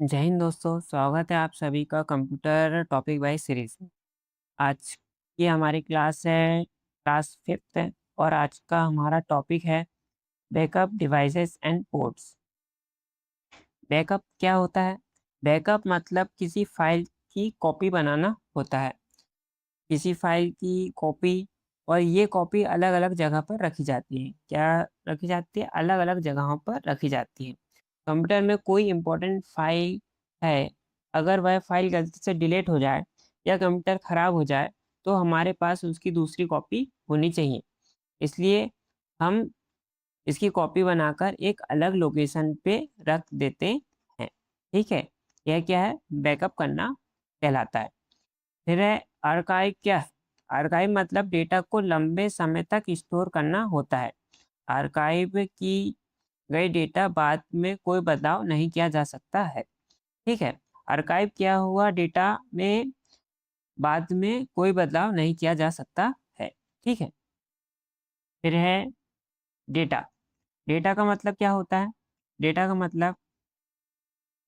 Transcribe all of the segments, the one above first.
जय हिंद दोस्तों, स्वागत है आप सभी का कंप्यूटर टॉपिक वाइज सीरीज में। आज की हमारी क्लास है क्लास 5th है और आज का हमारा टॉपिक है backup devices and ports. Backup क्या होता है? बैकअप मतलब किसी फाइल की कॉपी बनाना होता है। किसी फाइल की कॉपी, और ये कॉपी अलग अलग जगह पर रखी जाती है। क्या रखी जाती है? अलग अलग जगहों पर रखी जाती है। कंप्यूटर में कोई इम्पोर्टेंट फाइल है, अगर वह फाइल गलती से डिलीट हो जाए या कंप्यूटर ख़राब हो जाए तो हमारे पास उसकी दूसरी कॉपी होनी चाहिए। इसलिए हम इसकी कॉपी बनाकर एक अलग लोकेशन पे रख देते हैं। ठीक है, यह क्या है? बैकअप करना कहलाता है। फिर है आर्काइव। क्या है आर्काइव? मतलब डेटा को लंबे समय तक स्टोर करना होता है। आर्काइव की गई डेटा बाद में कोई बदलाव नहीं किया जा सकता है। ठीक है, आर्काइव किया हुआ डेटा में बाद में कोई बदलाव नहीं किया जा सकता है। ठीक है, फिर है डेटा। डेटा का मतलब क्या होता है? डेटा का मतलब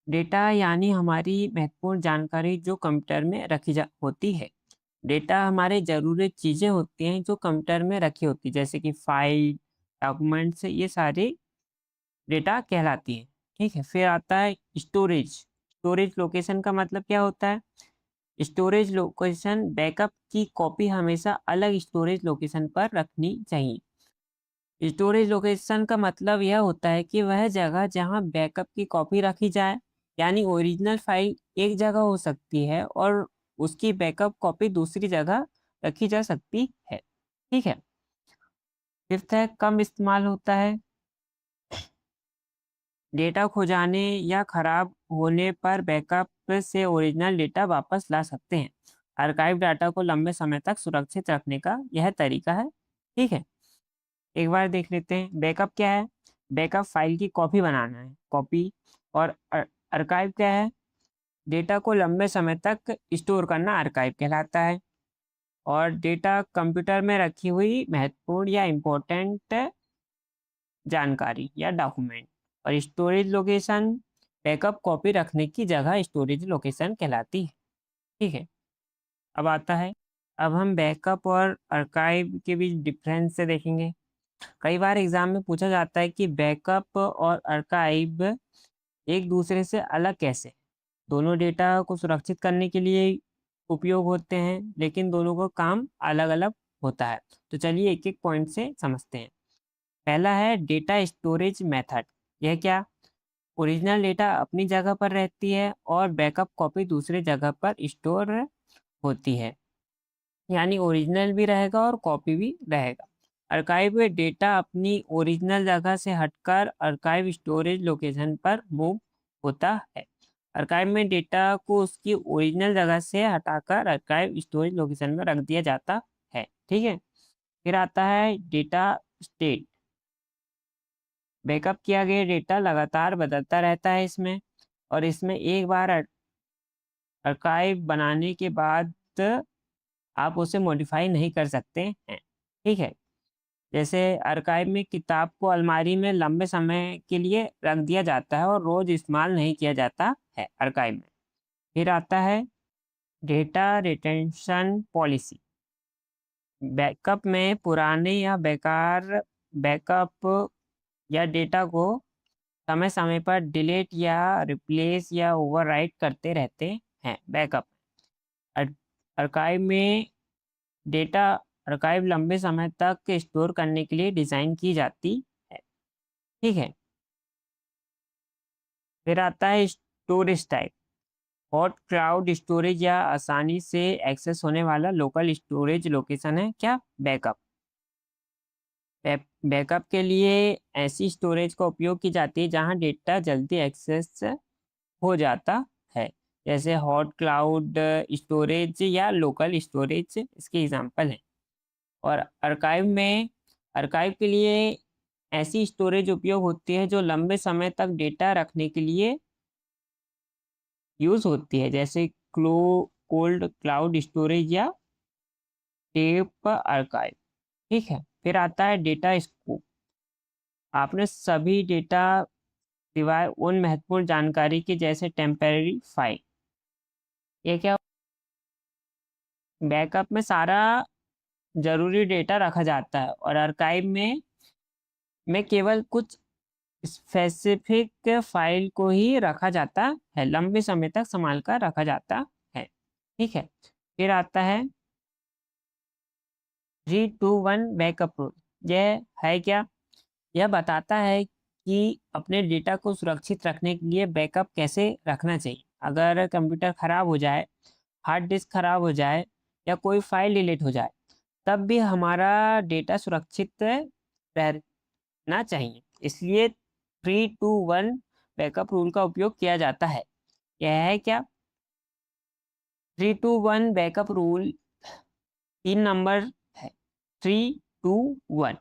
डेटा यानी हमारी महत्वपूर्ण जानकारी जो कंप्यूटर में रखी जा होती है। डेटा हमारे ज़रूरी चीज़ें होती हैं जो कंप्यूटर में रखी होती हैं, जैसे कि फाइल, डॉक्यूमेंट्स, ये सारी डेटा कहलाती हैं। ठीक है, फिर आता है स्टोरेज। स्टोरेज लोकेशन का मतलब क्या होता है? स्टोरेज लोकेशन बैकअप की कॉपी हमेशा अलग स्टोरेज लोकेशन पर रखनी चाहिए। स्टोरेज लोकेशन का मतलब यह होता है कि वह जगह जहां बैकअप की कॉपी रखी जाए, यानी ओरिजिनल फाइल एक जगह हो सकती है और उसकी बैकअप कॉपी दूसरी जगह रखी जा सकती है। ठीक है, फिफ्थ है कम इस्तेमाल होता है। डेटा खो जाने या खराब होने पर बैकअप से ओरिजिनल डेटा वापस ला सकते हैं। आर्काइव डाटा को लंबे समय तक सुरक्षित रखने का यह तरीका है। ठीक है, एक बार देख लेते हैं बैकअप क्या है। बैकअप फाइल की कॉपी बनाना है, कॉपी। और आर्काइव क्या है? डेटा को लंबे समय तक स्टोर करना आर्काइव कहलाता है। और डेटा कंप्यूटर में रखी हुई महत्वपूर्ण या इम्पोर्टेंट जानकारी या डॉक्यूमेंट। और स्टोरेज लोकेशन बैकअप कॉपी रखने की जगह स्टोरेज लोकेशन कहलाती है। ठीक है, अब आता है, अब हम बैकअप और आर्काइव के बीच डिफरेंस से देखेंगे। कई बार एग्जाम में पूछा जाता है कि बैकअप और आर्काइव एक दूसरे से अलग कैसे? दोनों डेटा को सुरक्षित करने के लिए उपयोग होते हैं, लेकिन दोनों का काम अलग अलग होता है। तो चलिए एक एक पॉइंट से समझते हैं। पहला है डेटा स्टोरेज मेथड। यह क्या? ओरिजिनल डेटा अपनी जगह पर रहती है और बैकअप कॉपी दूसरे जगह पर स्टोर होती है, यानी ओरिजिनल भी रहेगा और कॉपी भी रहेगा। आर्काइव में डेटा अपनी ओरिजिनल जगह से हटकर आर्काइव स्टोरेज लोकेशन पर मूव होता है। आर्काइव में डेटा को उसकी ओरिजिनल जगह से हटाकर आर्काइव स्टोरेज लोकेशन में रख दिया जाता है। ठीक है, फिर आता है डेटा स्टेट। बैकअप किया गया डेटा लगातार बदलता रहता है इसमें, और इसमें एक बार आर्काइव बनाने के बाद आप उसे मॉडिफाई नहीं कर सकते हैं। ठीक है, जैसे आर्काइव में किताब को अलमारी में लंबे समय के लिए रख दिया जाता है और रोज इस्तेमाल नहीं किया जाता है आर्काइव में। फिर आता है डेटा रिटेंशन पॉलिसी। बैकअप में पुराने या बेकार बैकअप या डेटा को समय समय पर डिलीट या रिप्लेस या ओवरराइट करते रहते हैं। बैकअप आर्काइव में डेटा आर्काइव लंबे समय तक स्टोर करने के लिए डिज़ाइन की जाती है। ठीक है, फिर आता है storage type. Hot cloud storage या आसानी से एक्सेस होने वाला लोकल स्टोरेज लोकेशन है क्या? बैकअप। बैकअप के लिए ऐसी स्टोरेज का उपयोग की जाती है जहां डेटा जल्दी एक्सेस हो जाता है, जैसे हॉट क्लाउड स्टोरेज या लोकल स्टोरेज इसके एग्जांपल हैं। और आर्काइव के लिए ऐसी स्टोरेज उपयोग होती है जो लंबे समय तक डेटा रखने के लिए यूज़ होती है, जैसे कोल्ड क्लाउड स्टोरेज या टेप आर्काइव। ठीक है, फिर आता है डेटा स्कोप। आपने सभी डेटा सिवाय उन महत्वपूर्ण जानकारी की जैसे टेम्परेरी फाइल। ये क्या, बैकअप में सारा जरूरी डेटा रखा जाता है और आर्काइव में केवल कुछ स्पेसिफिक फाइल को ही रखा जाता है, लंबे समय तक संभाल कर रखा जाता है। ठीक है, फिर आता है 3-2-1 बैकअप रूल। यह है क्या, यह बताता है कि अपने डेटा को सुरक्षित रखने के लिए बैकअप कैसे रखना चाहिए। अगर कंप्यूटर खराब हो जाए, हार्ड डिस्क खराब हो जाए या कोई फाइल डिलीट हो जाए, तब भी हमारा डेटा सुरक्षित रहना चाहिए। इसलिए 3-2-1 बैकअप रूल का उपयोग किया जाता है। यह है क्या, 3-2-1 बैकअप रूल 3 नंबर है, 3-2-1।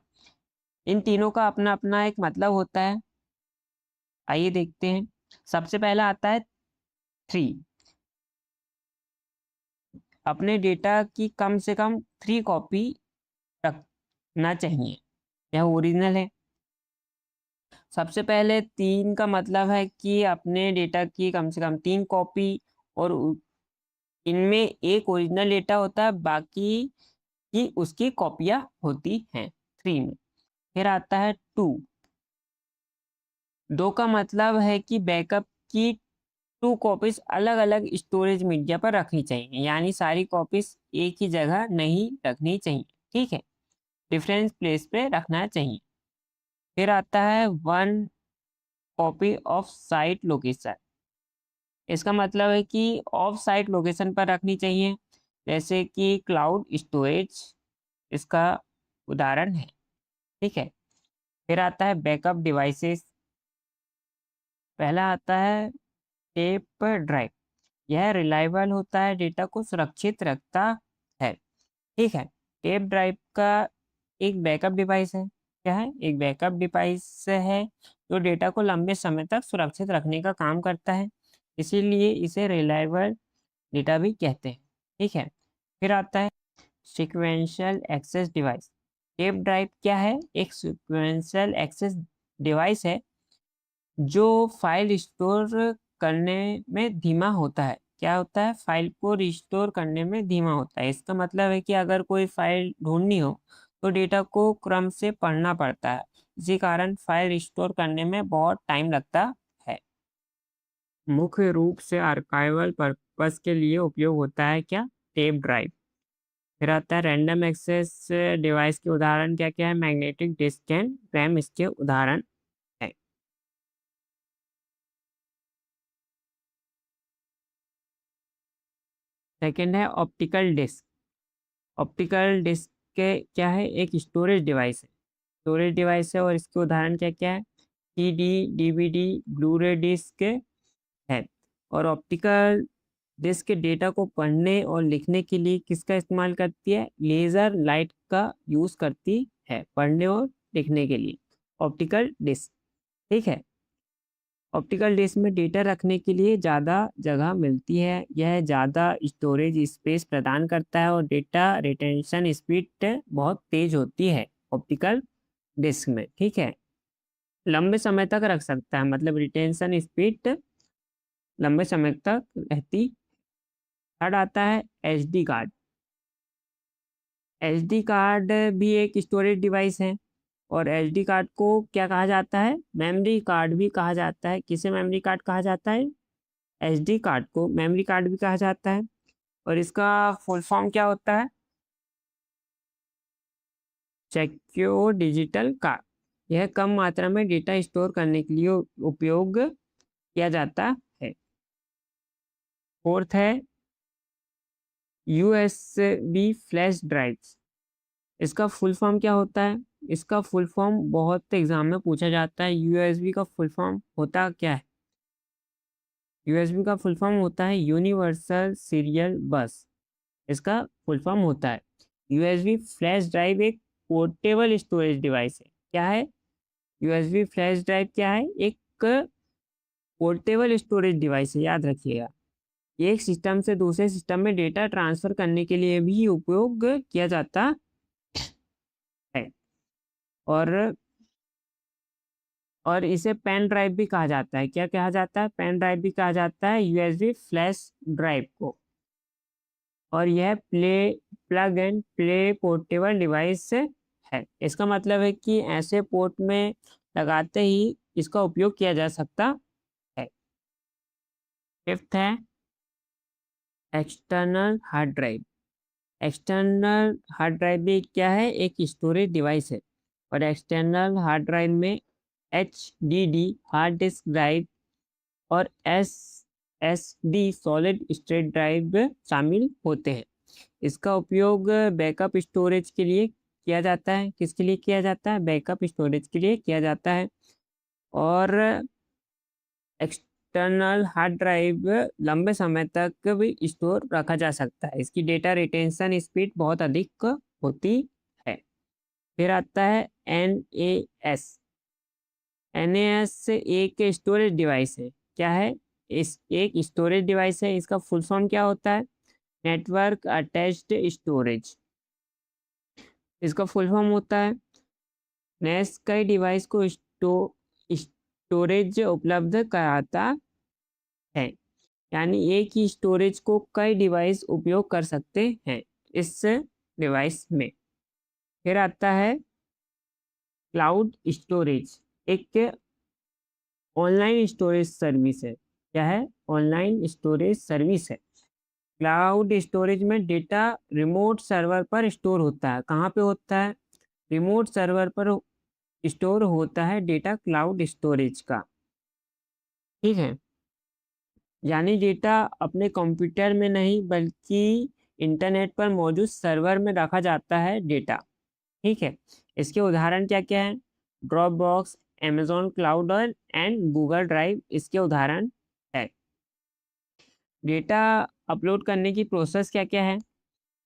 इन तीनों का अपना अपना एक मतलब होता है। आइए देखते हैं। सबसे पहला आता है 3। अपने डेटा की कम से कम 3 कॉपी रखना चाहिए, यह ओरिजिनल है। सबसे पहले 3 का मतलब है कि अपने डेटा की कम से कम 3 कॉपी, और इनमें एक ओरिजिनल डेटा होता है, बाकी की उसकी कॉपियां होती हैं 3 में। फिर आता है 2। 2 का मतलब है कि बैकअप की 2 कॉपीज अलग अलग स्टोरेज मीडिया पर रखनी चाहिए, यानी सारी कॉपीज एक ही जगह नहीं रखनी चाहिए। ठीक है, डिफरेंस प्लेस पे रखना चाहिए। फिर आता है 1 कॉपी ऑफ साइट लोकेशन। इसका मतलब है कि ऑफ साइट लोकेशन पर रखनी चाहिए, जैसे कि क्लाउड स्टोरेज इसका उदाहरण है। ठीक है, फिर आता है बैकअप डिवाइसेस। पहला आता है टेप ड्राइव। यह रिलायबल होता है, डेटा को सुरक्षित रखता है। ठीक है, टेप ड्राइव का एक बैकअप डिवाइस है। क्या है, एक बैकअप डिवाइस है जो डेटा को लंबे समय तक सुरक्षित रखने का काम करता है, इसीलिए इसे रिलायबल डेटा भी कहते हैं। ठीक है, फिर आता है sequential access device. Tape drive क्या है, एक सीक्वेंशियल एक्सेस डिवाइस है जो फाइल स्टोर करने में धीमा होता है। क्या होता है, फाइल को रिस्टोर करने में धीमा होता है। इसका मतलब है कि अगर कोई फाइल ढूंढनी हो तो डेटा को क्रम से पढ़ना पड़ता है, इसी कारण फाइल रिस्टोर करने में बहुत टाइम लगता है। मुख्य रूप से आर्काइवल पर्पस के लिए उपयोग होता है क्या, टेप ड्राइव। फिर आता है रैंडम एक्सेस डिवाइस के उदाहरण क्या क्या है, मैग्नेटिक डिस्क एंड रैम इसके उदाहरण है। सेकेंड है ऑप्टिकल डिस्क। ऑप्टिकल डिस्क के क्या है, एक स्टोरेज डिवाइस है। स्टोरेज डिवाइस है और इसके उदाहरण क्या क्या है, सीडी, डीवीडी, ब्लूरे डिस्क है। और ऑप्टिकल डिस्क के डेटा को पढ़ने और लिखने के लिए किसका इस्तेमाल करती है, लेज़र लाइट का यूज़ करती है पढ़ने और लिखने के लिए ऑप्टिकल डिस्क। ठीक है, ऑप्टिकल डिस्क में डेटा रखने के लिए ज़्यादा जगह मिलती है, यह ज़्यादा स्टोरेज स्पेस प्रदान करता है और डेटा रिटेंशन स्पीड बहुत तेज़ होती है ऑप्टिकल डिस्क में। ठीक है, लंबे समय तक रख सकता है, मतलब रिटेंशन स्पीड लंबे समय तक रहती। थर्ड आता है एसडी कार्ड। एसडी कार्ड भी एक स्टोरेज डिवाइस है और एसडी कार्ड को क्या कहा जाता है, मेमोरी कार्ड भी कहा जाता है। किसे मेमोरी कार्ड कहा जाता है, एसडी कार्ड को मेमोरी कार्ड भी कहा जाता है। और इसका फुल फॉर्म क्या होता है, सिक्योर डिजिटल कार्ड। यह कम मात्रा में डेटा स्टोर करने के लिए उपयोग किया जाता है। फोर्थ है यूएसबी फ्लैश ड्राइव्स। इसका फुल फॉर्म क्या होता है, इसका फुल फॉर्म बहुत एग्जाम में पूछा जाता है। यूएसबी का फुल फॉर्म होता क्या है, यूएसबी का फुल फॉर्म होता है यूनिवर्सल सीरियल बस। इसका फुल फॉर्म होता है। यूएसबी फ्लैश ड्राइव एक पोर्टेबल स्टोरेज डिवाइस है। क्या है, यूएसबी फ्लैश ड्राइव क्या है, एक पोर्टेबल स्टोरेज डिवाइस है, याद रखिएगा। ये एक सिस्टम से दूसरे सिस्टम में डेटा ट्रांसफर करने के लिए भी उपयोग किया जाता है। और और इसे पेन ड्राइव भी कहा जाता है। क्या कहा जाता है? पेन ड्राइव भी कहा जाता है यूएसबी फ्लैश ड्राइव को। और यह plug and play portable device है। इसका मतलब है कि ऐसे पोर्ट में लगाते ही इसका उपयोग किया जा सकता है। फिफ्थ है external hard drive. External hard drive भी क्या है? एक स्टोरेज डिवाइस है। और एक्सटर्नल हार्ड ड्राइव में HDD हार्ड डिस्क ड्राइव और SSD सॉलिड स्टेट ड्राइव शामिल होते हैं। इसका उपयोग बैकअप स्टोरेज के लिए किया जाता है। किसके लिए किया जाता है? बैकअप स्टोरेज के लिए किया जाता है। और एक्सटर्नल हार्ड ड्राइव लंबे समय तक भी स्टोर रखा जा सकता है। इसकी डेटा रिटेंशन स्पीड बहुत अधिक होती है। फिर आता है NAS। NAS एक स्टोरेज डिवाइस है। क्या है? इस एक स्टोरेज डिवाइस है। इसका फुल फॉर्म क्या होता है? Network attached storage. इसका फुल फॉर्म होता है NAS कई डिवाइस को स्टोरेज उपलब्ध कराता है। यानी एक ही स्टोरेज को कई डिवाइस उपयोग कर सकते हैं इस डिवाइस में। फिर आता है क्लाउड स्टोरेज। एक ऑनलाइन स्टोरेज सर्विस है। क्या है? ऑनलाइन स्टोरेज सर्विस है। क्लाउड स्टोरेज में डेटा रिमोट सर्वर पर स्टोर होता है। कहाँ पे होता है? रिमोट सर्वर पर स्टोर होता है डेटा क्लाउड स्टोरेज का। ठीक है। यानी डेटा अपने कंप्यूटर में नहीं बल्कि इंटरनेट पर मौजूद सर्वर में रखा जाता है डेटा। ठीक है। इसके उदाहरण क्या क्या हैं? ड्रॉप बॉक्स, अमेजोन क्लाउड और एंड गूगल ड्राइव इसके उदाहरण है। डेटा अपलोड करने की प्रोसेस क्या क्या है?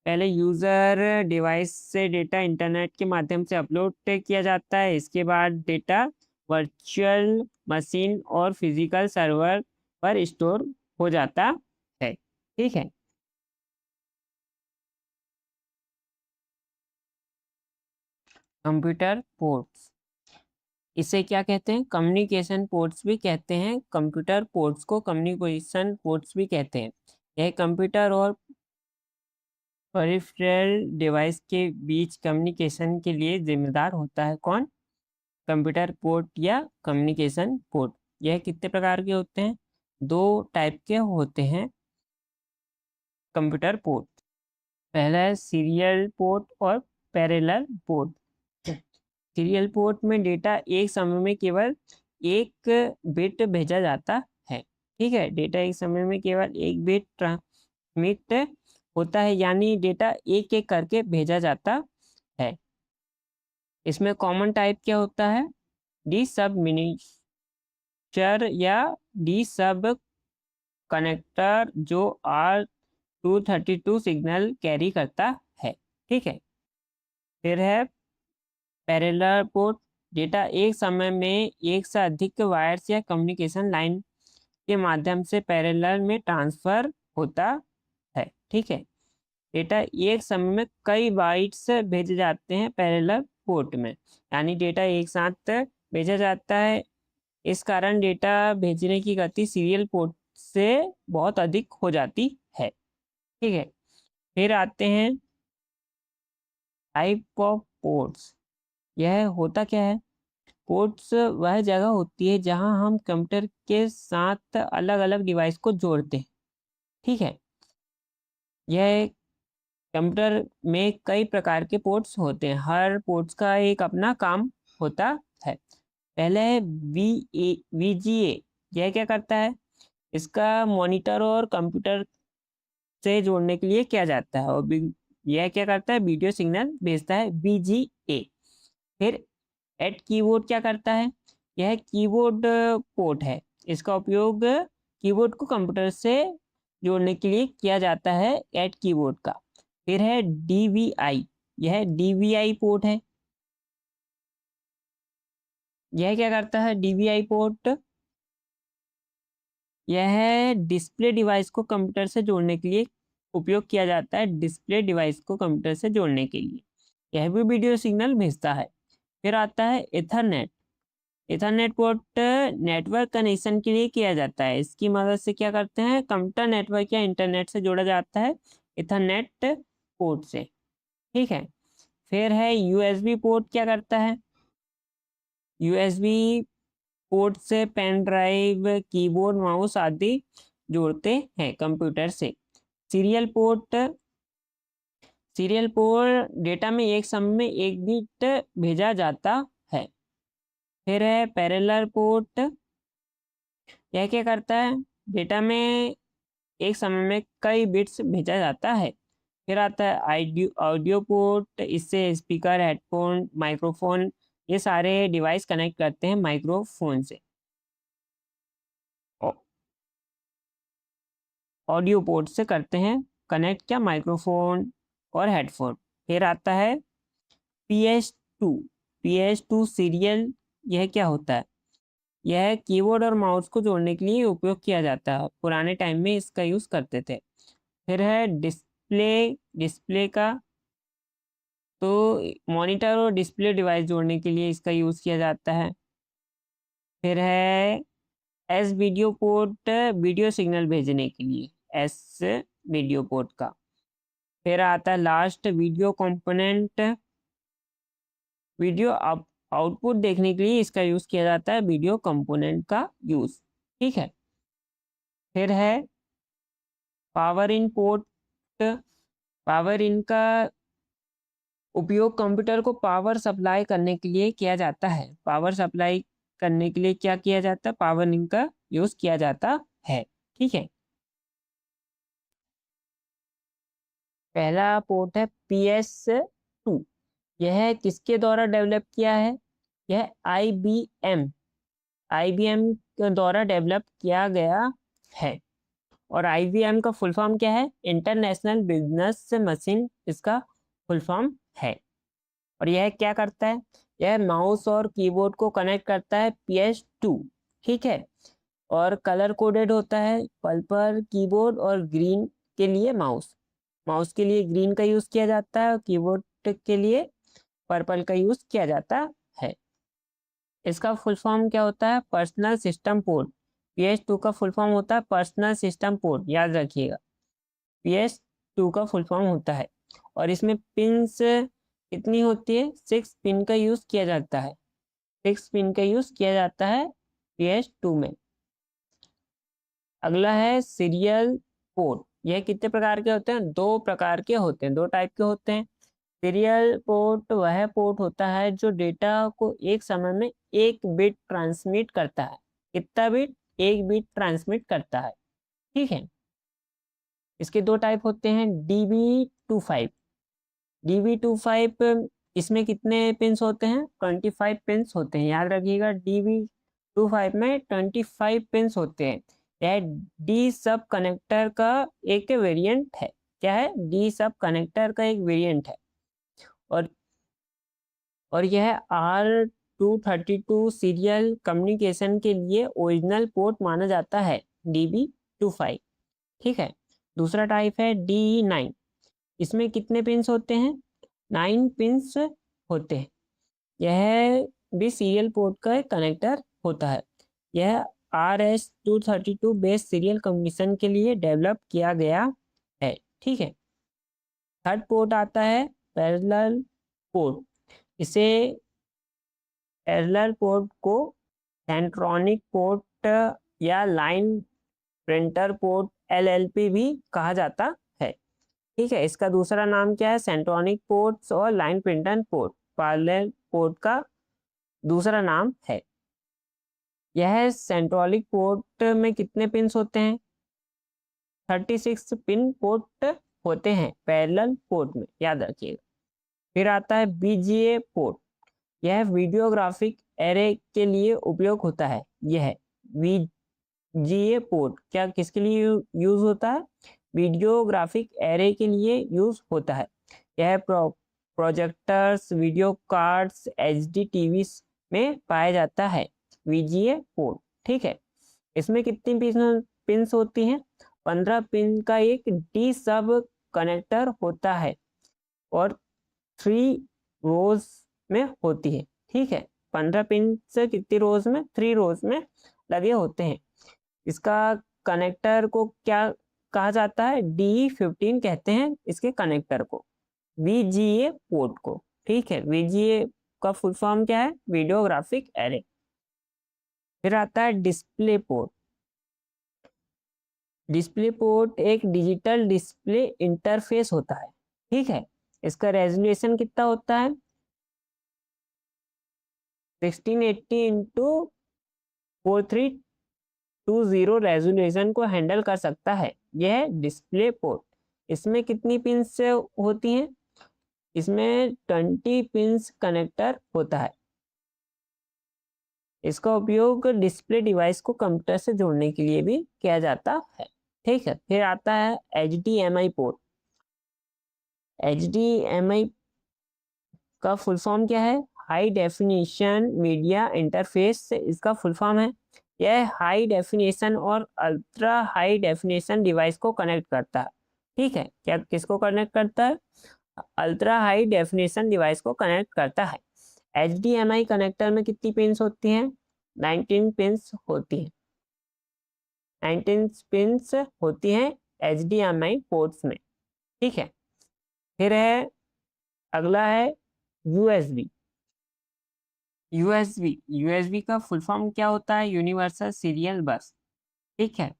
पहले यूज़र डिवाइस से डेटा इंटरनेट के माध्यम से अपलोड किया जाता है। इसके बाद डेटा वर्चुअल मशीन और फिजिकल सर्वर पर स्टोर हो जाता है। ठीक है। कंप्यूटर पोर्ट्स, इसे क्या कहते हैं? कम्युनिकेशन पोर्ट्स भी कहते हैं। कंप्यूटर पोर्ट्स को कम्युनिकेशन पोर्ट्स भी कहते हैं। यह कंप्यूटर और पेरिफेरल डिवाइस के बीच कम्युनिकेशन के लिए जिम्मेदार होता है। कौन? कंप्यूटर पोर्ट या कम्युनिकेशन पोर्ट। यह कितने प्रकार के होते हैं? दो टाइप के होते हैं कंप्यूटर पोर्ट। पहला है सीरियल पोर्ट और पैरेलल पोर्ट। सीरियल पोर्ट में डेटा एक समय में केवल एक बिट भेजा जाता है। ठीक है। डेटा एक समय में केवल एक बिट ट्रांसमिट होता है, यानी डेटा एक एक करके भेजा जाता है। इसमें कॉमन टाइप क्या होता है? डी सब मिनीचर या डी सब कनेक्टर जो R232 सिग्नल कैरी करता है। ठीक है। फिर है पैरेलल पोर्ट। डेटा एक समय में एक से अधिक वायर्स या कम्युनिकेशन लाइन के माध्यम से पैरेलल में ट्रांसफर होता है। ठीक है। डेटा एक समय में कई बाइट्स भेजे जाते हैं पैरेलल पोर्ट में, यानी डेटा एक साथ भेजा जाता है। इस कारण डेटा भेजने की गति सीरियल पोर्ट से बहुत अधिक हो जाती है। ठीक है। फिर आते हैं टाइप ऑफ पोर्ट्स। यह होता क्या है? पोर्ट्स वह जगह होती है जहां हम कंप्यूटर के साथ अलग अलग डिवाइस को जोड़ते हैं। ठीक है। यह कंप्यूटर में कई प्रकार के पोर्ट्स होते हैं। हर पोर्ट्स का एक अपना काम होता है। पहले है VGA। यह क्या करता है? इसका मॉनिटर और कंप्यूटर से जोड़ने के लिए किया जाता है। और यह क्या करता है? वीडियो सिग्नल भेजता है, VGA। फिर एट कीबोर्ड क्या करता है? यह कीबोर्ड पोर्ट है। इसका उपयोग कीबोर्ड को कंप्यूटर से जोड़ने के लिए किया जाता है, एट कीबोर्ड का। फिर है DVI। यह DVI पोर्ट है। यह क्या करता है? DVI पोर्ट यह डिस्प्ले डिवाइस को कंप्यूटर से जोड़ने के लिए उपयोग किया जाता है। डिस्प्ले डिवाइस को कंप्यूटर से जोड़ने के लिए यह भी वीडियो सिग्नल भेजता है। फिर आता है Ethernet. Ethernet port network connection के लिए किया जाता है। इसकी मदद से क्या करते हैं, कंप्यूटर नेटवर्क या इंटरनेट से जोड़ा जाता है इथरनेट पोर्ट से। ठीक है, फिर है यूएसबी पोर्ट। क्या करता है, यूएसबी पोर्ट से पेन ड्राइव, कीबोर्ड, माउस आदि जोड़ते हैं कंप्यूटर से। Serial port, serial port data में एक समय में एक बिट भेजा जाता है। फिर है पैरेलल पोर्ट। यह क्या करता है, डेटा में एक समय में कई बिट्स भेजा जाता है। फिर आता है ऑडियो ऑडियो पोर्ट। इससे स्पीकर, हेडफोन, माइक्रोफोन ये सारे डिवाइस कनेक्ट करते हैं माइक्रोफोन से। ऑडियो पोर्ट से करते हैं कनेक्ट क्या, माइक्रोफोन और हेडफोन। फिर आता है PS2। PS2 सीरियल, यह क्या होता है, यह कीबोर्ड और माउस को जोड़ने के लिए उपयोग किया जाता है। पुराने टाइम में इसका यूज़ करते थे। फिर है डिस्प्ले, डिस्प्ले का तो मॉनिटर और डिस्प्ले डिवाइस जोड़ने के लिए इसका यूज़ किया जाता है। फिर है S video port, video signal भेजने के लिए एस वीडियो पोर्ट का। फिर आता है last video component, video output देखने के लिए इसका यूज़ किया जाता है, वीडियो कंपोनेंट का यूज़। ठीक है, फिर है power in port. Power in का उपयोग कंप्यूटर को पावर सप्लाई करने के लिए किया जाता है। पावर सप्लाई करने के लिए क्या किया जाता है, पावर इन का यूज़ किया जाता है। ठीक है, पहला पोर्ट है PS2। यह किसके द्वारा डेवलप किया है, यह IBM के द्वारा डेवलप किया गया है। और IBM का फुल फॉर्म क्या है, इंटरनेशनल बिजनेस मशीन इसका फुल फॉर्म है। और यह क्या करता है, यह माउस और कीबोर्ड को कनेक्ट करता है PS2। ठीक है, और कलर कोडेड होता है, पर्पल कीबोर्ड और ग्रीन के लिए माउस। माउस के लिए ग्रीन का यूज़ किया जाता है और कीबोर्ड के लिए पर्पल का यूज़ किया जाता है। इसका फुल फॉर्म क्या होता है, पर्सनल सिस्टम पोर्ट। PS2 का फुल फॉर्म होता है पर्सनल सिस्टम पोर्ट, याद रखिएगा। PS2 का फुल फॉर्म होता है। और इसमें पिंस कितनी होती है, 6 पिन का यूज़ किया जाता है। 6 पिन का यूज़ किया जाता है PS2 में। अगला है सीरियल पोर्ट। यह कितने प्रकार के होते हैं, 2 प्रकार के होते हैं, 2 टाइप के होते हैं। सीरियल पोर्ट वह पोर्ट होता है जो डेटा को एक समय में एक बिट ट्रांसमिट करता है। कितना बिट, एक बिट ट्रांसमिट करता है। ठीक है, इसके 2 टाइप होते हैं, DB25। DB25 इसमें कितने पिंस होते हैं, 25 पिंस होते हैं, याद रखिएगा। DB25 में 25 पिंस होते हैं। यह डी सब कनेक्टर का एक वेरिएंट है। क्या है, डी सब कनेक्टर का एक वेरिएंट है। और यह R232 सीरियल कम्युनिकेशन के लिए ओरिजिनल पोर्ट माना जाता है, DB25। ठीक है, दूसरा टाइप है D9। इसमें कितने पिंस होते हैं, 9 पिंस होते हैं। यह भी सीरियल पोर्ट का एक कनेक्टर होता है। यह RS232 बेस सीरियल कम्युनिकेशन के लिए डेवलप किया गया है। ठीक है, थर्ड पोर्ट आता है पैरेलल पोर्ट। इसे पैरेलल पोर्ट को सेंट्रोनिक पोर्ट या लाइन प्रिंटर पोर्ट LLP भी कहा जाता है। ठीक है, इसका दूसरा नाम क्या है, सेंट्रोनिक पोर्ट्स और line printer port parallel port का दूसरा नाम है। यह सेंट्रोनिक पोर्ट में कितने पिंस होते हैं, 36 पिन पोर्ट होते हैं पैरेलल पोर्ट में, याद रखिएगा। फिर आता है BGA पोर्ट। यह वीडियोग्राफिक एरे के लिए उपयोग होता है। यह VGA पोर्ट क्या किसके लिए यूज होता है, वीडियोग्राफिक एरे के लिए यूज होता है। यह projectors, video cards, HD TVs में पाया जाता है, VGA पोर्ट। ठीक है, इसमें कितनी पिंस होती हैं, 15 पिन का एक डी सब कनेक्टर होता है और 3 रोज में होती है। ठीक है, 15 पिंस कितनी रोज में, 3 रोज में लगे होते हैं। इसका कनेक्टर को क्या कहा जाता है, D15 कहते हैं इसके कनेक्टर को, VGA पोर्ट को। ठीक है, VGA का फुल फॉर्म क्या है, वीडियो ग्राफिक एरे। फिर आता है डिस्प्ले पोर्ट। डिस्प्ले पोर्ट एक डिजिटल डिस्प्ले इंटरफेस होता है। ठीक है, इसका रेजोल्यूशन कितना होता है, 1680 इंटू 4320 रेजोल्यूशन को हैंडल कर सकता है यह डिस्प्ले पोर्ट। इसमें कितनी पिंस से होती हैं, इसमें 20 पिंस कनेक्टर होता है। इसका उपयोग डिस्प्ले डिवाइस को कंप्यूटर से जोड़ने के लिए भी किया जाता है। ठीक है, फिर आता है HDMI पोर्ट। HDMI का फुल फॉर्म क्या है, हाई डेफिनेशन मीडिया इंटरफेस इसका फुल फॉर्म है। यह हाई डेफिनेशन और अल्ट्रा हाई डेफिनेशन डिवाइस को कनेक्ट करता है। ठीक है, क्या किसको कनेक्ट करता है, अल्ट्रा हाई डेफिनेशन डिवाइस को कनेक्ट करता है। HDMI कनेक्टर में कितनी पिंस होती हैं, 19 पिंस होती हैं। 19 पिंस होती हैं HDMI पोर्ट्स में। ठीक है, फिर है अगला है USB। यूएसबी का फुल फॉर्म क्या होता है, यूनिवर्सल सीरियल बस। ठीक है,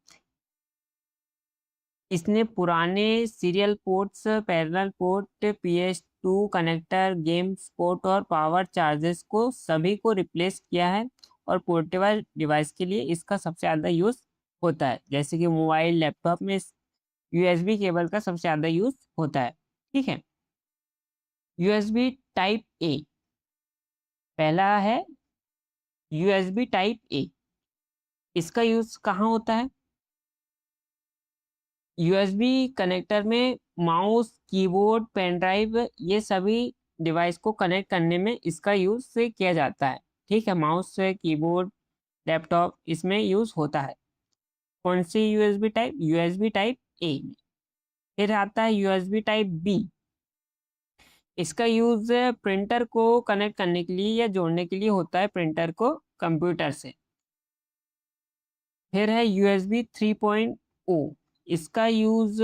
इसने पुराने serial ports, parallel port, PS2 connector, games port और पावर चार्जर्स को सभी को रिप्लेस किया है। और पोर्टेबल डिवाइस के लिए इसका सबसे ज़्यादा यूज़ होता है, जैसे कि मोबाइल लैपटॉप में USB केबल का सबसे ज़्यादा यूज़ होता है। ठीक है, USB टाइप ए, पहला है USB टाइप ए। इसका यूज़ कहाँ होता है, USB कनेक्टर में माउस, कीबोर्ड, पेन ड्राइव ये सभी डिवाइस को कनेक्ट करने में इसका यूज़ से किया जाता है। ठीक है, माउस से, कीबोर्ड, लैपटॉप इसमें यूज़ होता है। कौन सी USB type, USB type A. फिर आता है USB टाइप बी। इसका यूज़ प्रिंटर को कनेक्ट करने के लिए या जोड़ने के लिए होता है, प्रिंटर को कंप्यूटर से। फिर है USB 3.0। इसका यूज़,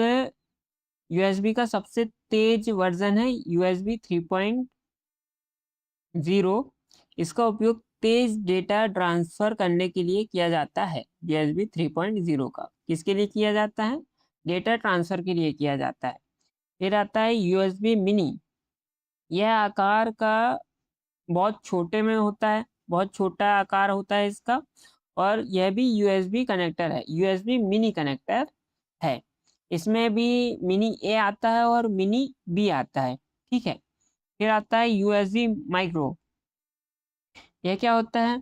USB का सबसे तेज वर्जन है USB 3.0। इसका उपयोग तेज डेटा ट्रांसफर करने के लिए किया जाता है। USB 3.0 का किसके लिए किया जाता है, डेटा ट्रांसफर के लिए किया जाता है। फिर आता है USB मिनी। यह आकार का बहुत छोटे में होता है, बहुत छोटा आकार होता है इसका, और यह भी USB कनेक्टर है, USB मिनी कनेक्टर है। इसमें भी मिनी ए आता है और मिनी बी आता है। ठीक है, फिर आता है USB माइक्रो। यह क्या होता है,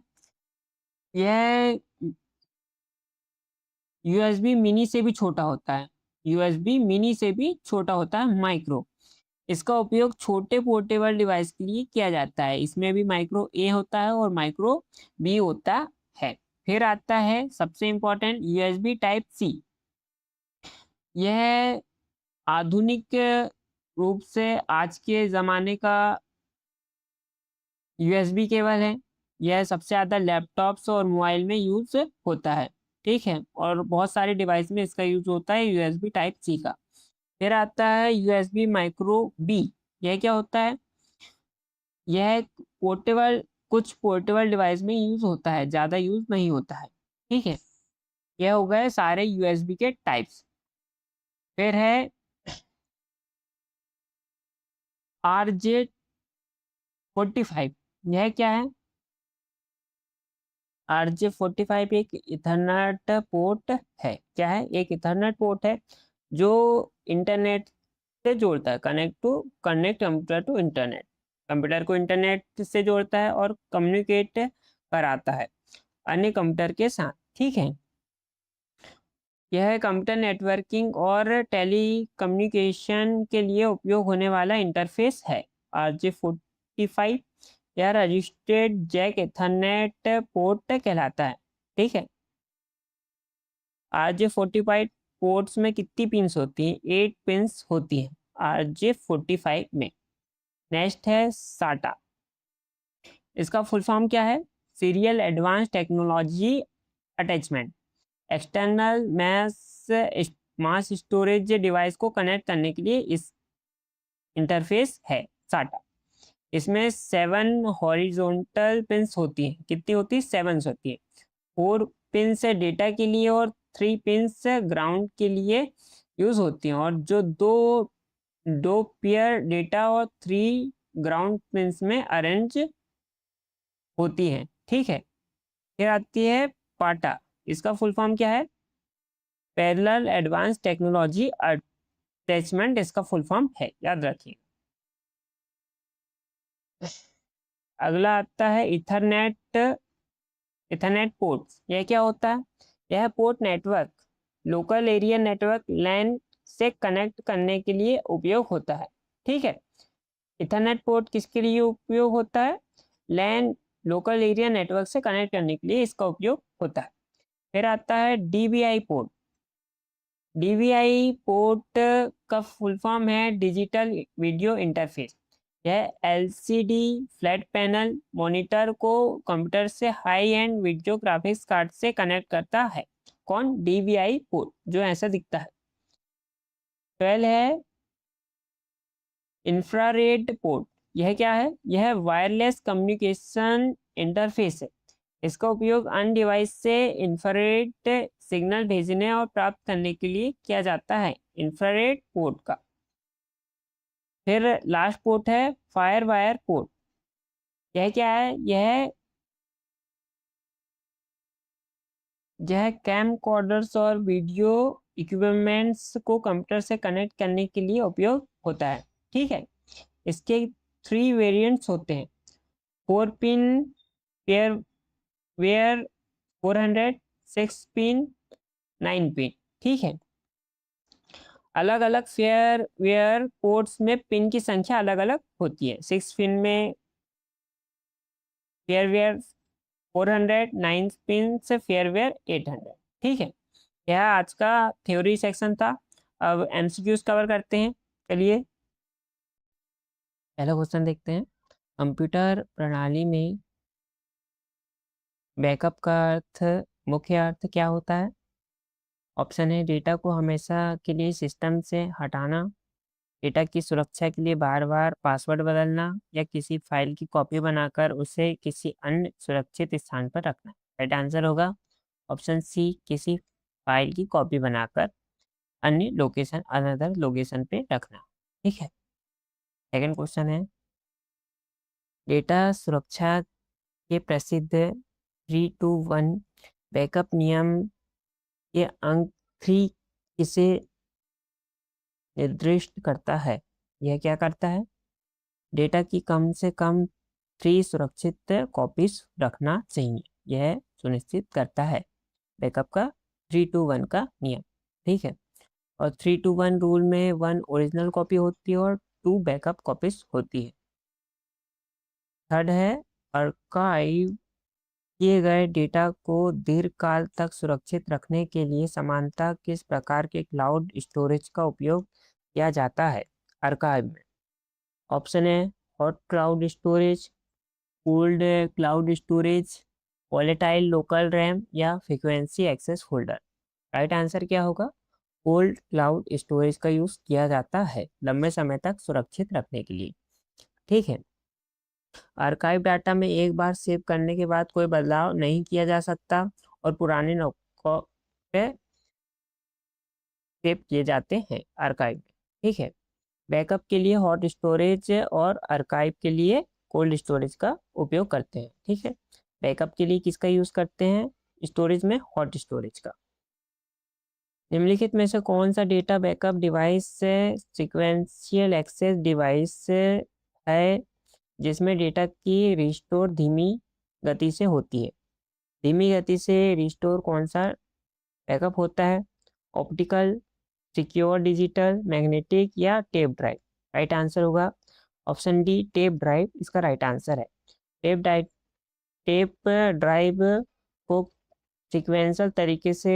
यह USB मिनी से भी छोटा होता है, USB मिनी से भी छोटा होता है माइक्रो। इसका उपयोग छोटे पोर्टेबल डिवाइस के लिए किया जाता है। इसमें भी माइक्रो ए होता है और माइक्रो बी होता है। फिर आता है सबसे इम्पोर्टेंट USB टाइप सी। यह आधुनिक रूप से आज के ज़माने का USB केबल है। यह सबसे ज़्यादा लैपटॉप्स और मोबाइल में यूज़ होता है। ठीक है, और बहुत सारे डिवाइस में इसका यूज़ होता है USB टाइप सी का। फिर आता है USB माइक्रो बी। यह क्या होता है, यह पोर्टेबल, कुछ पोर्टेबल डिवाइस में यूज़ होता है, ज़्यादा यूज़ नहीं होता है। ठीक है, यह हो गए सारे USB के टाइप्स। फिर है RJ45। यह क्या है, RJ45 एक इथरनेट पोर्ट है। क्या है, एक इथरनेट पोर्ट है जो इंटरनेट से जोड़ता है, connect computer to internet, computer को इंटरनेट से जोड़ता है और कम्युनिकेट कराता है अन्य कंप्यूटर के साथ। ठीक है, यह कंप्यूटर नेटवर्किंग और टेली कम्युनिकेशन के लिए उपयोग होने वाला इंटरफेस है। RJ45 यह रजिस्टर्ड जैक एथरनेट पोर्ट कहलाता है। ठीक है, RJ45 पोर्ट्स में कितनी पिंस होती हैं, 8 पिंस होती हैं RJ45 में। नेक्स्ट है साटा। इसका फुल फॉर्म क्या है? Serial advance technology attachment. External mass storage device को कनेक्ट करने के लिए इस इंटरफेस है साटा। इसमें 7 हॉरिजॉन्टल पिंस होती हैं। कितनी होती है? 7 होती है। 4 पिंस डेटा के लिए और 3 पिंस ग्राउंड के लिए यूज होती हैं, और जो दो पेयर डेटा और 3 ग्राउंड पिंस में अरेंज होती हैं। ठीक है। फिर आती है पाटा। इसका फुल फॉर्म क्या है? पैरेलल एडवांस टेक्नोलॉजी अटैचमेंट इसका फुल फॉर्म है, याद रखिए। अगला आता है इथरनेट। इथरनेट पोर्ट, यह क्या होता है? यह port network local area network LAN से कनेक्ट करने के लिए उपयोग होता है। ठीक है। इथरनेट पोर्ट किसके लिए उपयोग होता है? लैन लोकल एरिया नेटवर्क से कनेक्ट करने के लिए इसका उपयोग होता है। फिर आता है डीवीआई पोर्ट। डीवीआई पोर्ट का फुल फॉर्म है डिजिटल वीडियो इंटरफेस। यह एलसीडी फ्लैट पैनल मॉनिटर को कंप्यूटर से high and video graphics card से कनेक्ट करता है। कौन? डीवीआई पोर्ट, जो ऐसा दिखता है। 12 है इंफ्रारेड पोर्ट। यह क्या है? यह वायरलेस कम्युनिकेशन इंटरफेस है। इसका उपयोग अन्य डिवाइस से इंफ्रारेड सिग्नल भेजने और प्राप्त करने के लिए किया जाता है, इंफ्रारेड पोर्ट का। फिर लास्ट पोर्ट है फायर वायर पोर्ट। यह क्या है? यह कैम कॉर्डर्स और वीडियो इक्विपमेंट्स को कंप्यूटर से कनेक्ट करने के लिए उपयोग होता है। ठीक है। इसके 3 वेरिएंट्स होते हैं। 4 pin firewire 400, 6 pin, 9 pin. ठीक है। अलग अलग फेयरवेयर पोर्ट्स में पिन की संख्या अलग अलग होती है। 6 पिन में फेयरवेयर 400, 9 पिन से फेयरवेयर 800। ठीक है। यह आज का थ्योरी सेक्शन था। अब एमसीक्यूज कवर करते हैं। चलिए पहला क्वेश्चन देखते हैं। कंप्यूटर प्रणाली में बैकअप का मुख्य अर्थ क्या होता है? ऑप्शन है डेटा को हमेशा के लिए सिस्टम से हटाना, डेटा की सुरक्षा के लिए बार बार पासवर्ड बदलना, या किसी फाइल की कॉपी बनाकर उसे किसी अन्य सुरक्षित स्थान पर रखना। राइट आंसर होगा ऑप्शन सी, किसी फाइल की कॉपी बनाकर अन्य लोकेशन अनदर लोकेशन पे रखना। ठीक है। सेकंड क्वेश्चन है डेटा सुरक्षा के प्रसिद्ध 3-2-1 बैकअप नियम के अंक 3 किसे निर्दिष्ट करता है? यह क्या करता है? डेटा की कम से कम 3 सुरक्षित कॉपीज रखना चाहिए, यह सुनिश्चित करता है बैकअप का 3-2-1 का नियम। ठीक है। और 3-2-1 रूल में 1 ओरिजिनल कॉपी होती है और 2 बैकअप कॉपीज होती है। थर्ड है आर्काइव किए गए डेटा को दीर्घकाल तक सुरक्षित रखने के लिए सामान्यतः किस प्रकार के क्लाउड स्टोरेज का उपयोग किया जाता है आर्काइव में? ऑप्शन है hot cloud storage, pooled cloud storage, volatile local RAM, या frequency access holder. Right answer क्या होगा? कोल्ड क्लाउड स्टोरेज का यूज़ किया जाता है लंबे समय तक सुरक्षित रखने के लिए। ठीक है। आर्काइव डाटा में एक बार सेव करने के बाद कोई बदलाव नहीं किया जा सकता और पुराने नोटों पे सेव किए जाते हैं आर्काइव में। ठीक है। बैकअप के लिए हॉट स्टोरेज और आर्काइव के लिए कोल्ड स्टोरेज का उपयोग करते हैं। ठीक है। बैकअप के लिए किसका यूज़ करते हैं स्टोरेज में? हॉट स्टोरेज का। निम्नलिखित में से कौन सा data backup device sequential access device है जिसमें डेटा की रिस्टोर धीमी गति से होती है? धीमी गति से रिस्टोर कौन सा बैकअप होता है? ऑप्टिकल, सिक्योर डिजिटल, मैग्नेटिक, या टेप ड्राइव? राइट आंसर होगा ऑप्शन डी, टेप ड्राइव इसका राइट आंसर है। टेप ड्राइव को सिक्वेंशियल तरीके से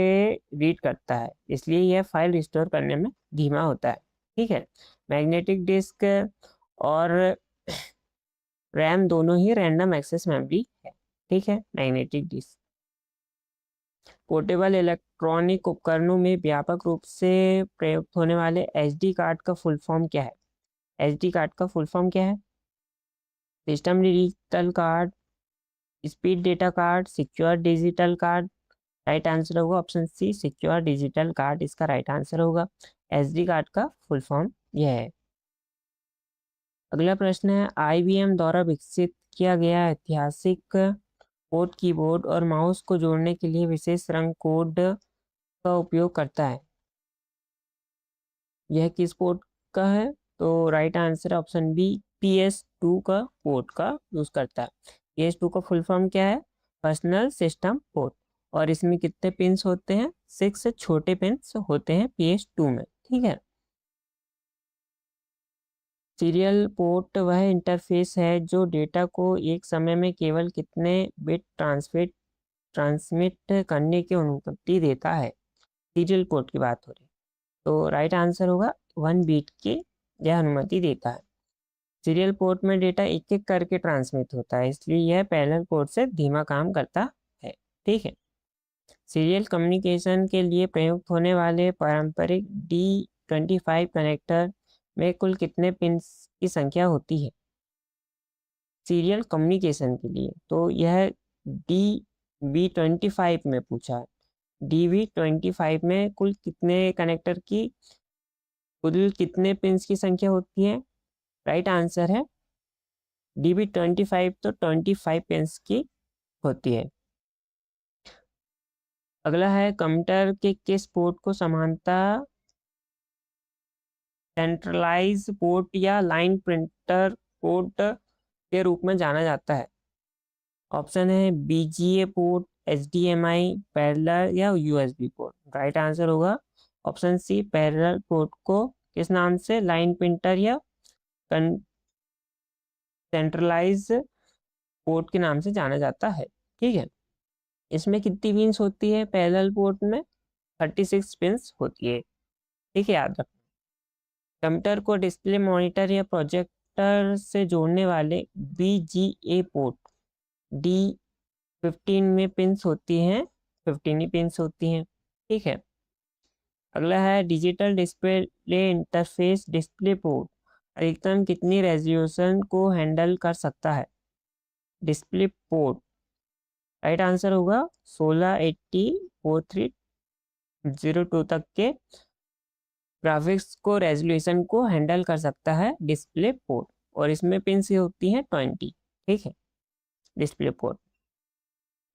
रीड करता है, इसलिए यह फाइल रिस्टोर करने में धीमा होता है। ठीक है। मैग्नेटिक डिस्क और रैम दोनों ही रैंडम एक्सेस मेमोरी है, ठीक है। Magnetic disk. पोर्टेबल इलेक्ट्रॉनिक उपकरणों में व्यापक रूप से प्रयुक्त होने वाले एसडी कार्ड का फुल फॉर्म क्या है? एसडी कार्ड का फुल फॉर्म क्या है? System digital card, speed data card, secure digital card. Right answer होगा option C, secure digital card इसका राइट आंसर होगा। एसडी कार्ड का फुल फॉर्म यह है। अगला प्रश्न है, आईबीएम द्वारा विकसित किया गया ऐतिहासिक कोड कीबोर्ड और माउस को जोड़ने के लिए विशेष रंग कोड का उपयोग करता है। यह किस पोर्ट का है? तो right answer option B, PS2 का पोर्ट का यूज करता है। PS2 का फुल फॉर्म क्या है? Personal system port. और इसमें कितने पिंस होते हैं? 6 छोटे पिंस होते हैं PS2 में, ठीक है। सीरियल पोर्ट वह इंटरफेस है जो डेटा को एक समय में केवल कितने बिट ट्रांसमिट करने की अनुमति देता है। सीरियल पोर्ट की बात हो रही है, तो राइट आंसर होगा 1 बीट की यह अनुमति देता है। सीरियल पोर्ट में डेटा एक एक करके ट्रांसमिट होता है, इसलिए यह पैरेलल पोर्ट से धीमा काम करता है, ठीक है। सीरियल कम्युनिकेशन के लिए प्रयुक्त होने वाले पारंपरिक D25 कनेक्टर में कुल कितने पिंस की संख्या होती है? सीरियल कम्युनिकेशन के लिए, तो यह DB25 में पूछा है। DB25 में कुल कितने कनेक्टर की, कुल कितने पिंस की संख्या होती है? राइट आंसर है DB25 तो 25 पिंस की होती है। अगला है, कंप्यूटर के किस पोर्ट को समानता सेंट्रलाइज पोर्ट या लाइन प्रिंटर पोर्ट के रूप में जाना जाता है? ऑप्शन है BGA पोर्ट, HDMI, पैरेलल या USB पोर्ट। राइट आंसर होगा ऑप्शन सी, पैरेलल पोर्ट को किस नाम से? लाइन प्रिंटर या सेंट्रलाइज पोर्ट के नाम से जाना जाता है, ठीक है। इसमें कितनी पिंस होती है? पैरेलल पोर्ट में 36 पिंस होती है, ठीक है, याद रखना। कंप्यूटर को डिस्प्ले मॉनिटर या प्रोजेक्टर से जोड़ने वाले BGA पोर्ट D15 में पिंस होती हैं, 15 ही पिंस होती हैं, ठीक है। अगला है, digital display interface display port अधिकतम कितनी रेजोल्यूशन को हैंडल कर सकता है? डिस्प्ले पोर्ट राइट आंसर होगा 1680 4302 तक के ग्राफिक्स को रेजोल्यूशन को हैंडल कर सकता है डिस्प्ले पोर्ट, और इसमें पिंस होती हैं 20, ठीक है। Display port.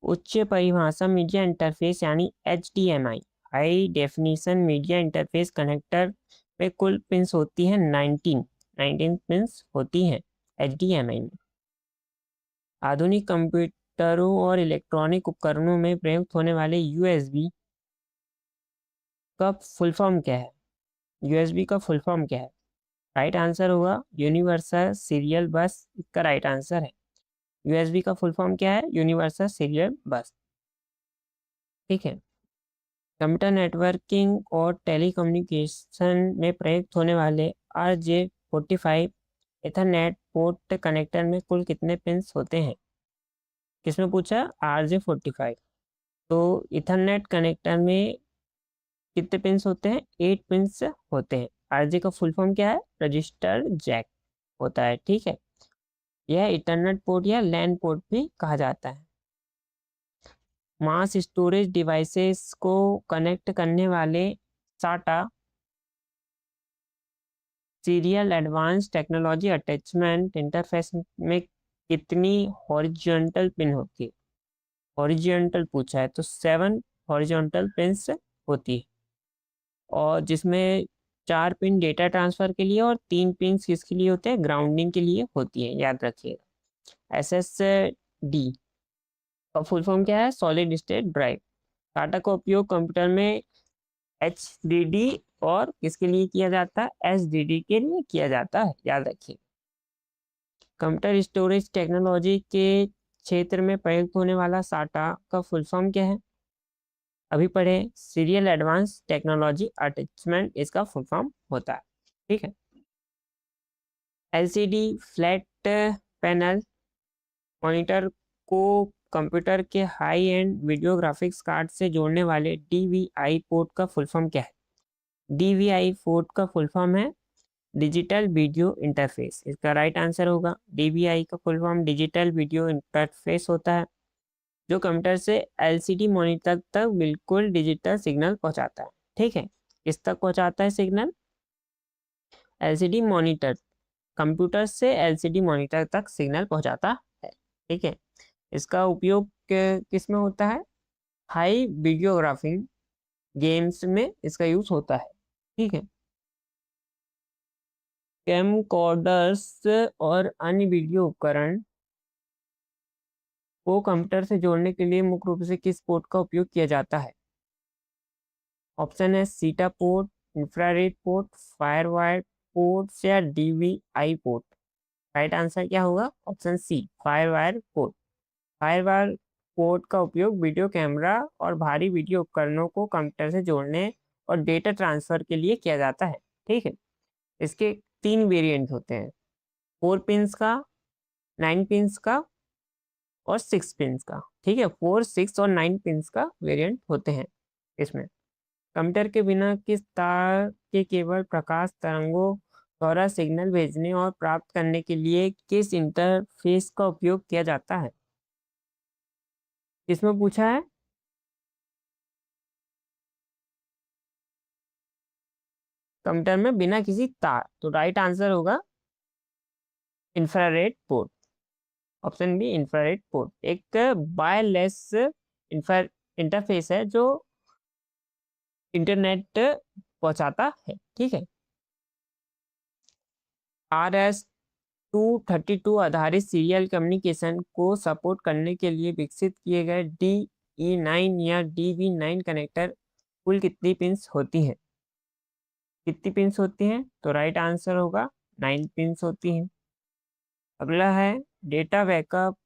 उच्च परिभाषा मीडिया इंटरफेस यानी HDMI high definition media interface connector में कुल पिंस होती हैं 19 पिंस होती हैं HDMI में। आधुनिक कंप्यूटरों और इलेक्ट्रॉनिक उपकरणों में प्रयुक्त होने वाले USB का फुल फॉर्म क्या है? USB का फुल फॉर्म क्या है? राइट आंसर होगा यूनिवर्सल सीरियल बस, इसका राइट आंसर है। USB का फुल फॉर्म क्या है? यूनिवर्सल सीरियल बस, ठीक है। कंप्यूटर नेटवर्किंग और टेलीकम्युनिकेशन में प्रयुक्त होने वाले RJ45 इथरनेट पोर्ट कनेक्टर में कुल कितने पिंस होते हैं? किसमें पूछा? RJ45। तो इथरनेट कनेक्टर में कितने पिंस होते हैं? 8 पिंस होते हैं। RJ का फुल फॉर्म क्या है? रजिस्टर जैक होता है, ठीक है। यह इथरनेट पोर्ट या लैन पोर्ट भी कहा जाता है। मास स्टोरेज डिवाइसेस को कनेक्ट करने वाले SATA serial advance technology attachment interface में कितनी हॉरिजॉन्टल पिन होती है? हॉरिजॉन्टल पूछा है, तो 7 हॉरिजॉन्टल पिन्स होती है, और जिसमें 4 पिन डेटा ट्रांसफर के लिए और 3 पिन किसके लिए होते हैं? ग्राउंडिंग के लिए होती है, याद रखिएगा। SSD का फुल फॉर्म क्या है? Solid state drive. टाटा का उपयोग कंप्यूटर में HDD और किसके लिए किया जाता है? SDD के लिए किया जाता है, याद रखिए। कंप्यूटर स्टोरेज टेक्नोलॉजी के क्षेत्र में प्रयुक्त होने वाला SATA का फुल फॉर्म क्या है? अभी पढ़े, सीरियल एडवांस टेक्नोलॉजी अटैचमेंट इसका फुल फॉर्म होता है, ठीक है। LCD फ्लैट पैनल मॉनिटर को कंप्यूटर के high and video graphics card से जोड़ने वाले DVI पोर्ट का फुल फॉर्म क्या है? DVI पोर्ट का फुल फॉर्म है डिजिटल वीडियो इंटरफेस। इसका राइट आंसर होगा DVI का full form digital video interface होता है, जो कंप्यूटर से LCD मॉनिटर तक बिल्कुल डिजिटल सिग्नल पहुंचाता है। ठीक है, किस तक पहुंचाता है सिग्नल? LCD मॉनिटर, कंप्यूटर से LCD मॉनिटर तक सिग्नल पहुंचाता है। ठीक है, इसका उपयोग किस में होता है? हाई वीडियोग्राफी गेम्स में इसका यूज होता है। ठीक है, कैमकॉर्डर्स और अन्य वीडियो उपकरण को कंप्यूटर से जोड़ने के लिए मुख्य रूप से किस पोर्ट का उपयोग किया जाता है? ऑप्शन है SATA port, infrared port, firewire port या DVI पोर्ट। राइट आंसर क्या होगा? Option C, firewire port. Firewire port का उपयोग वीडियो कैमरा और भारी वीडियो उपकरणों को कंप्यूटर से जोड़ने और डेटा ट्रांसफर के लिए किया जाता है। ठीक है, इसके 3 वेरिएंट होते हैं, 4 पिंस का, 9 पिंस का और 6 पिंस का। ठीक है, 4, 6 और 9 पिंस का वेरिएंट होते हैं इसमें। कंप्यूटर के बिना किस तार के केवल प्रकाश तरंगों द्वारा सिग्नल भेजने और प्राप्त करने के लिए किस इंटरफेस का उपयोग किया जाता है? इसमें पूछा है कंप्यूटर में बिना किसी तार, तो राइट आंसर होगा infrared port. Option B, infrared port एक वायरलेस इंटरफेस है जो इंटरनेट पहुंचाता है। ठीक है, RS-232 आधारित सीरियल कम्युनिकेशन को सपोर्ट करने के लिए विकसित किए गए DE9 या DV9 कनेक्टर कुल कितनी पिंस होती हैं? कितनी पिंस होती हैं? तो राइट आंसर होगा 9 पिंस होती हैं। अगला है डेटा बैकअप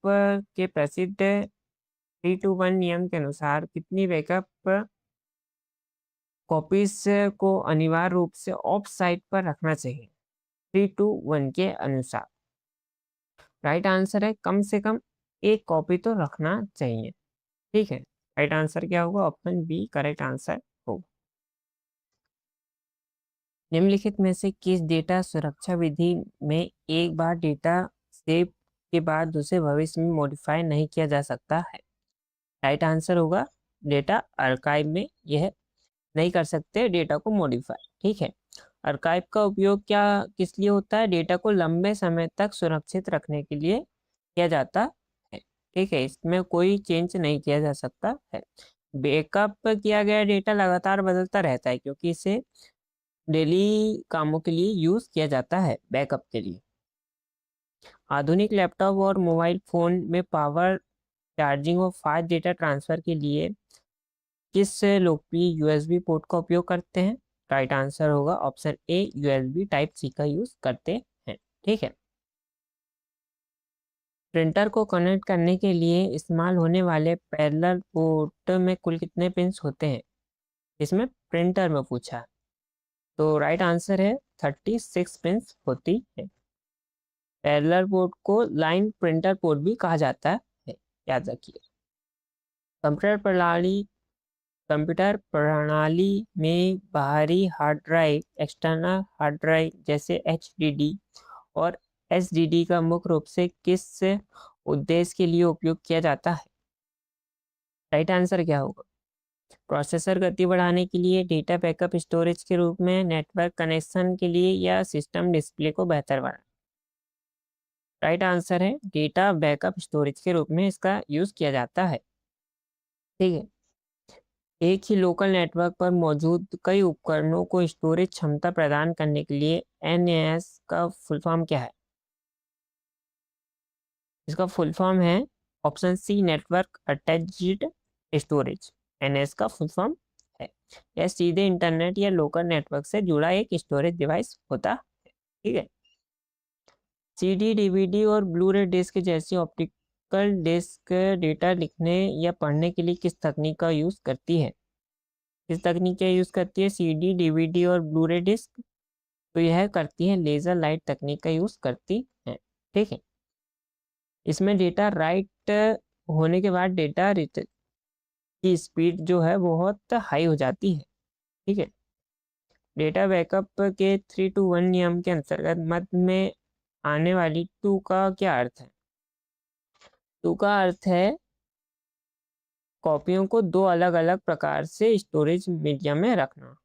के प्रसिद्ध 3-to-1 नियम के अनुसार कितनी बैकअप कॉपीज को अनिवार्य रूप से ऑफ साइट पर रखना चाहिए 3-to-1 के अनुसार? राइट आंसर है कम से कम एक कॉपी तो रखना चाहिए। ठीक है, राइट आंसर क्या होगा? ऑप्शन बी करेक्ट आंसर होगा। निम्नलिखित में से किस डेटा सुरक्षा विधि में एक बार डेटा सेव के बाद दूसरे भविष्य में मॉडिफाई नहीं किया जा सकता है? राइट आंसर होगा डेटा आर्काइव में यह नहीं कर सकते डेटा को मॉडिफाई। ठीक है, आर्काइव का उपयोग क्या किस लिए होता है? डेटा को लंबे समय तक सुरक्षित रखने के लिए किया जाता है। ठीक है, इसमें कोई चेंज नहीं किया जा सकता है। बैकअप किया गया डेटा लगातार बदलता रहता है क्योंकि इसे डेली कामों के लिए यूज किया जाता है बैकअप के लिए। आधुनिक लैपटॉप और मोबाइल फोन में पावर चार्जिंग और फास्ट डेटा ट्रांसफर के लिए किस लोकप्रिय USB पोर्ट का उपयोग करते हैं? राइट आंसर होगा option A, USB type C का यूज करते हैं। ठीक है, प्रिंटर को कनेक्ट करने के लिए इस्तेमाल होने वाले पैरेलल पोर्ट में कुल कितने पिंस होते हैं? इसमें प्रिंटर में पूछा है, तो राइट आंसर है 36 पिंस होती है। पैरेलल पोर्ट को लाइन प्रिंटर पोर्ट भी कहा जाता है, याद रखिए। कंप्यूटर प्रणाली में बाहरी hard drive, external hard drive जैसे HDD और SSD का मुख्य रूप से किस उद्देश्य के लिए उपयोग किया जाता है? राइट आंसर क्या होगा? प्रोसेसर गति बढ़ाने के लिए, डेटा बैकअप स्टोरेज के रूप में, नेटवर्क कनेक्शन के लिए या सिस्टम डिस्प्ले को बेहतर बनाना? राइट आंसर है डेटा बैकअप स्टोरेज के रूप में इसका यूज किया जाता है। ठीक है, एक ही लोकल नेटवर्क पर मौजूद कई उपकरणों को स्टोरेज क्षमता प्रदान करने के लिए NAS का फुल फॉर्म क्या है? इसका फुल फॉर्म है option C, network attached storage. NAS का फुल फॉर्म है यह सीधे इंटरनेट या लोकल नेटवर्क से जुड़ा एक स्टोरेज डिवाइस होता है। ठीक है, CD, DVD और ब्लू-रे डिस्क जैसी ऑप्टिकल डिस्क डेटा लिखने या पढ़ने के लिए किस तकनीक का यूज करती है? किस तकनीक का यूज करती है CD, DVD और ब्लू-रे डिस्क? तो यह करती है लेजर लाइट तकनीक का यूज करती है। ठीक है, इसमें डेटा राइट होने के बाद डेटा रिटर्न की स्पीड जो है बहुत हाई हो जाती है। ठीक है। डेटा बैकअप के 3 to 1 नियम के अंतर्गत मध्य में आने वाली टू का क्या अर्थ है? टू का अर्थ है कॉपियों को दो अलग अलग प्रकार से स्टोरेज मीडिया में रखना।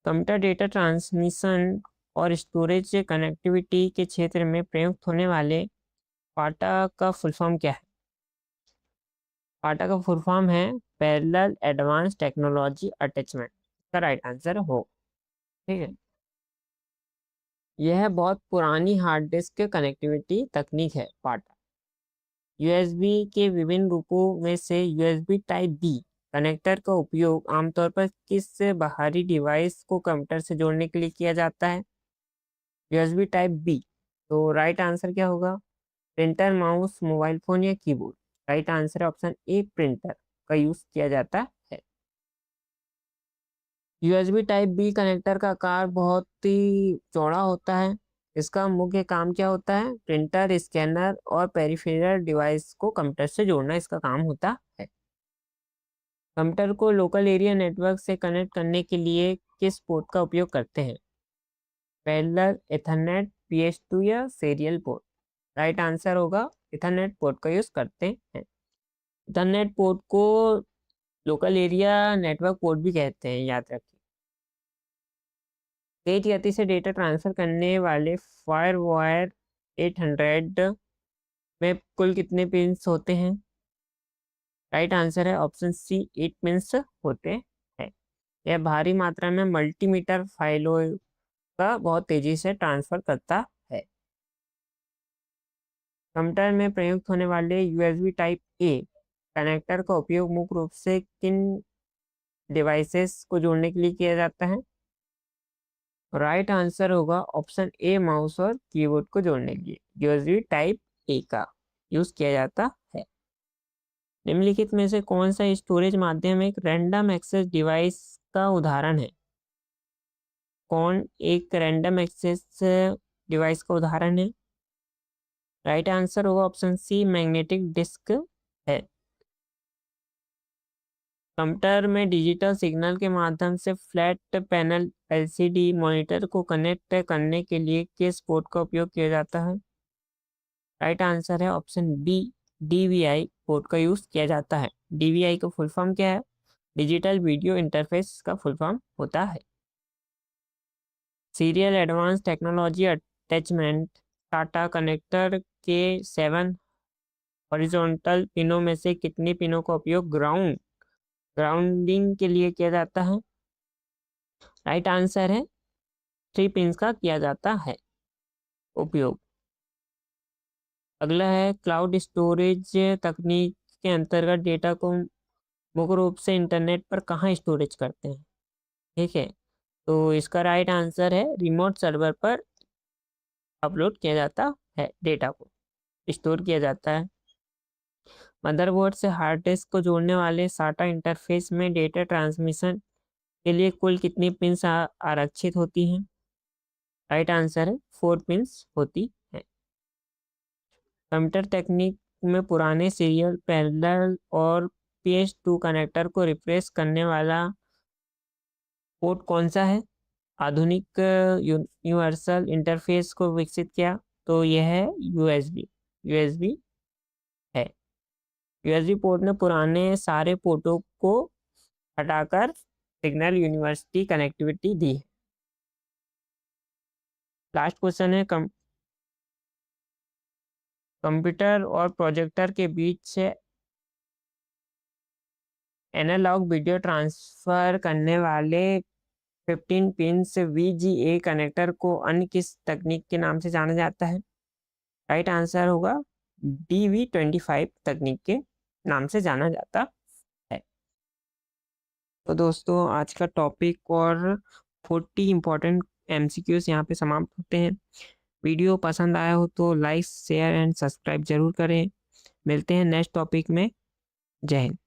कंप्यूटर डेटा ट्रांसमिशन और स्टोरेज कनेक्टिविटी के क्षेत्र में प्रयुक्त होने वाले पाटा का फुल फॉर्म क्या है? पाटा का फुल फॉर्म है पैरेलल एडवांस टेक्नोलॉजी अटैचमेंट। इसका राइट आंसर हो। ठीक है। यह बहुत पुरानी हार्ड डिस्क कनेक्टिविटी तकनीक है पाटा। यूएसबी के विभिन्न रूपों में से यूएसबी टाइप बी कनेक्टर का उपयोग आमतौर पर किस बाहरी डिवाइस को कंप्यूटर से जोड़ने के लिए किया जाता है? USB type B. तो राइट आंसर क्या होगा? प्रिंटर, माउस, मोबाइल फोन या कीबोर्ड। राइट आंसर है ऑप्शन ए, प्रिंटर का यूज किया जाता है। यूएसबी टाइप बी कनेक्टर का आकार बहुत ही चौड़ा होता है। इसका मुख्य काम क्या होता है? प्रिंटर, स्कैनर और पेरिफेरल डिवाइस को कंप्यूटर से जोड़ना इसका काम होता है। कंप्यूटर को लोकल एरिया नेटवर्क से कनेक्ट करने के लिए किस पोर्ट का उपयोग करते हैं? पैरेलल, इथरनेट, PS2 या सीरियल पोर्ट। राइट आंसर होगा इथरनेट पोर्ट का यूज करते हैं। इथरनेट पोर्ट को लोकल एरिया नेटवर्क पोर्ट भी कहते हैं, याद रखिए। तेज गति से डेटा ट्रांसफर करने वाले फायरवायर 800 में कुल कितने पिंस होते हैं? राइट आंसर है ऑप्शन सी, 8 पिंस होते हैं। यह भारी मात्रा में मल्टीमीटर फाइलों का बहुत तेजी से ट्रांसफर करता है। कंप्यूटर में प्रयुक्त होने वाले यूएसबी टाइप ए कनेक्टर का उपयोग मुख्य रूप से किन डिवाइसेस को जोड़ने के लिए किया जाता है? राइट आंसर होगा ऑप्शन ए, माउस और कीबोर्ड को जोड़ने के लिए यूएसबी टाइप ए का यूज किया जाता है। निम्नलिखित में से कौन सा स्टोरेज माध्यम एक रैंडम एक्सेस डिवाइस का उदाहरण है? कौन एक रैंडम एक्सेस डिवाइस का उदाहरण है? राइट आंसर होगा ऑप्शन सी, मैग्नेटिक डिस्क है। कंप्यूटर में डिजिटल सिग्नल के माध्यम से फ्लैट पैनल एलसीडी मॉनिटर को कनेक्ट करने के लिए किस पोर्ट का उपयोग किया जाता है? राइट आंसर है ऑप्शन बी, डीवीआई पोर्ट का यूज किया जाता है। डीवीआई का फुल फॉर्म क्या है? डिजिटल वीडियो इंटरफेस का फुल फॉर्म होता है। Serial advance technology attachment Tata connector के 7 हॉरिजॉन्टल पिनों में से कितनी पिनों का उपयोग ग्राउंडिंग के लिए किया जाता है? राइट आंसर है 3 पिंस का किया जाता है उपयोग। अगला है क्लाउड स्टोरेज तकनीक के अंतर्गत डेटा को मुख्य रूप से इंटरनेट पर कहाँ स्टोरेज करते हैं? ठीक है। तो इसका राइट आंसर है रिमोट सर्वर पर अपलोड किया जाता है, डेटा को स्टोर किया जाता है। मदरबोर्ड से हार्ड डिस्क को जोड़ने वाले साटा इंटरफेस में डेटा ट्रांसमिशन के लिए कुल कितनी पिंस आरक्षित होती हैं? राइट आंसर है 4 पिंस होती है। कंप्यूटर तकनीक में पुराने सीरियल, पैरेलल और PS2 कनेक्टर को रिप्लेस करने वाला पोर्ट कौन सा है? आधुनिक यूनिवर्सल इंटरफेस को विकसित किया तो यह है यूएसबी है। यूएसबी पोर्ट ने पुराने सारे पोर्टों को हटाकर सिग्नल यूनिवर्सिटी कनेक्टिविटी दी है। लास्ट क्वेश्चन है कंप्यूटर और प्रोजेक्टर के बीच से एनालॉग वीडियो ट्रांसफर करने वाले 15 पिंस VGA कनेक्टर को अन्य किस तकनीक के नाम से जाना जाता है? राइट आंसर होगा DV25 तकनीक के नाम से जाना जाता है। तो दोस्तों आज का टॉपिक और 40 इंपॉर्टेंट MCQs यहाँ पे समाप्त होते हैं। वीडियो पसंद आया हो तो लाइक, शेयर एंड सब्सक्राइब जरूर करें। मिलते हैं नेक्स्ट टॉपिक में। जय हिंद।